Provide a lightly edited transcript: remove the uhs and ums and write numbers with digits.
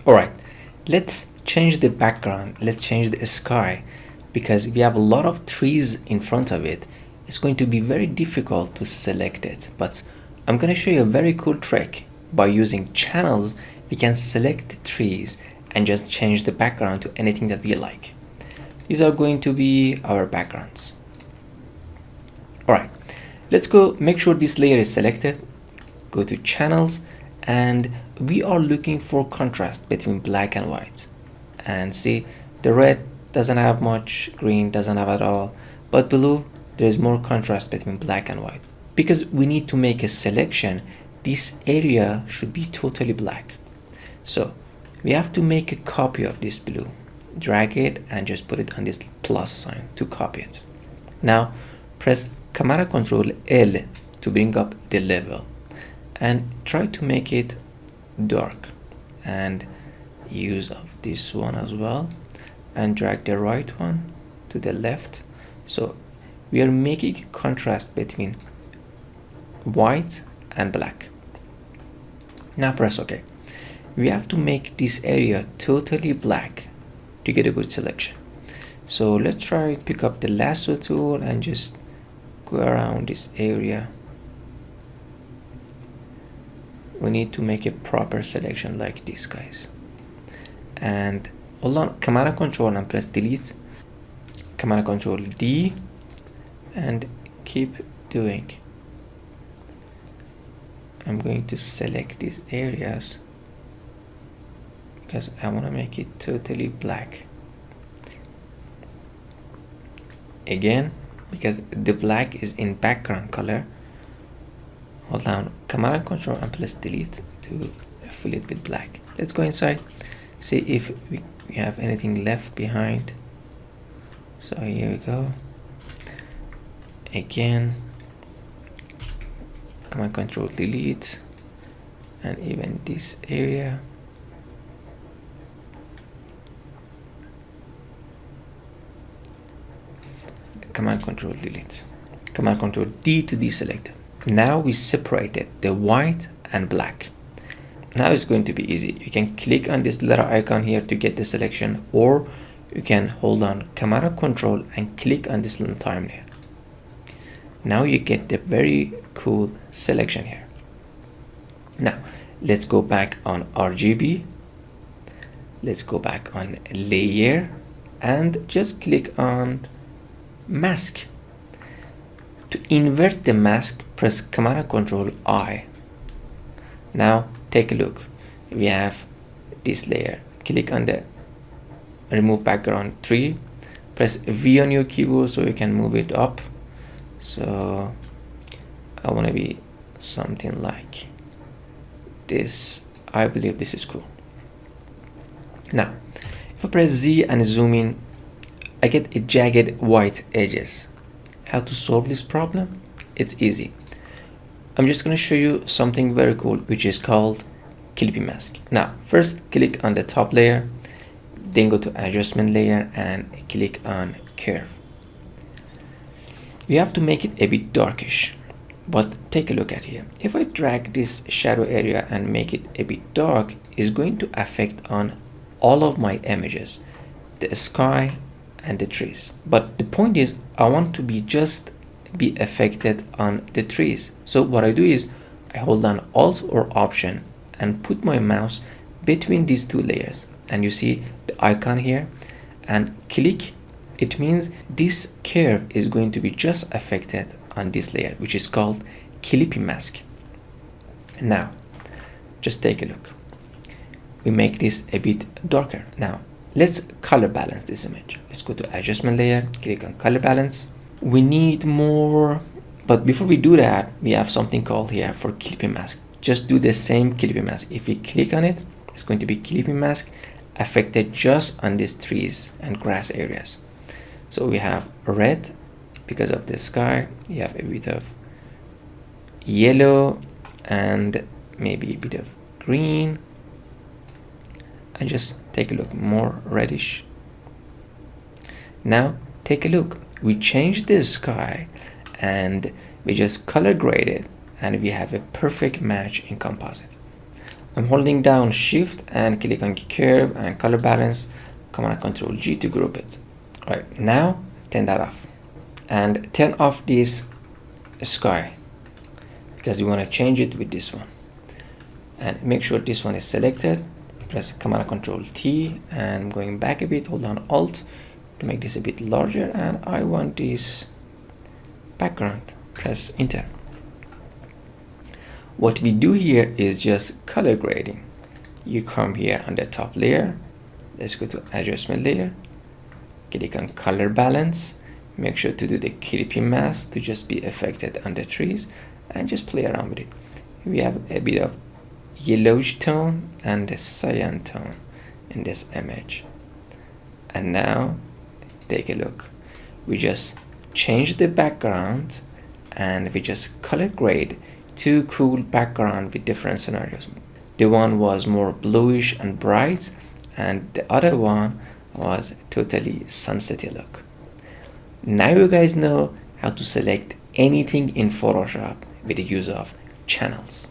Alright, let's change the background, let's change the sky, because if you have a lot of trees in front of it, it's going to be very difficult to select it. But I'm going to show you a very cool trick. By using channels, we can select the trees and just change the background to anything that we like. These are going to be our backgrounds. Alright, let's go make sure this layer is selected. Go to channels, and we are looking for contrast between black and white. And see, the red doesn't have much, green doesn't have at all, but blue, there's more contrast between black and white. Because we need to make a selection, this area should be totally black. So we have to make a copy of this blue. Drag it and just put it on this plus sign to copy it. Now press Command Control L to bring up the level and try to make it dark, and use of this one as well, and drag the right one to the left. So we are making contrast between white and black. Now press OK. We have to make this area totally black to get a good selection. So let's try pick up the lasso tool and just go around this area. We need to make a proper selection like this, guys. And hold on, Command Control and press delete. Command Control D and keep doing. I'm going to select these areas because I want to make it totally black. Again, because the black is in background color, hold down Command Control and press delete to fill it with black. Let's go inside, see if we have anything left behind. So here we go. Again, Command Control delete, and even this area. Command Control delete. Command Control D to deselect. Now we separated the white and black. Now it's going to be easy. You can click on this little icon here to get the selection, or you can hold on Command Control and click on this little thumbnail. Now you get the very cool selection here. Now let's go back on RGB. Let's go back on layer and just click on mask. To invert the mask, press Command Control I. Now take a look. We have this layer. Click on the remove background tree. Press V on your keyboard so you can move it up. So I want to be something like this. I believe this is cool. Now if I press Z and zoom in, I get a jagged white edges. How to solve this problem? It's easy. I'm just going to show you something very cool, which is called Clippy Mask. Now first click on the top layer, then go to adjustment layer and click on curve. You have to make it a bit darkish, but take a look at here. If I drag this shadow area and make it a bit dark, it's going to affect on all of my images, the sky and the trees. But the point is, I want to be affected on the trees. So what I do is I hold down Alt or Option and put my mouse between these two layers, and you see the icon here, and click. It means this curve is going to be just affected on this layer, which is called Clippy Mask. Now just take a look. We make this a bit darker. Now let's color balance this image. Let's go to adjustment layer, click on color balance. We need more, but before we do that, we have something called here for Clippy Mask. Just do the same Clippy Mask. If we click on it, it's going to be Clippy Mask affected just on these trees and grass areas. So we have red because of the sky, you have a bit of yellow and maybe a bit of green, and just take a look, more reddish. Now take a look, we changed the sky and we just color graded, and we have a perfect match in composite. I'm holding down shift and click on curve and color balance, Command Control G to group it. Alright, now turn that off and turn off this sky because we want to change it with this one, and make sure this one is selected. Press Command Control T and going back a bit, hold down Alt to make this a bit larger, and I want this background. Press Enter. What we do here is just color grading. You come here on the top layer, let's go to adjustment layer, click on color balance, make sure to do the creepy mask to just be affected on the trees, and just play around with it. We have a bit of yellowish tone and the cyan tone in this image. And now take a look. We just change the background and we just color grade two cool background with different scenarios. The one was more bluish and bright, and the other one was totally sunsetty look. Now you guys know how to select anything in Photoshop with the use of channels.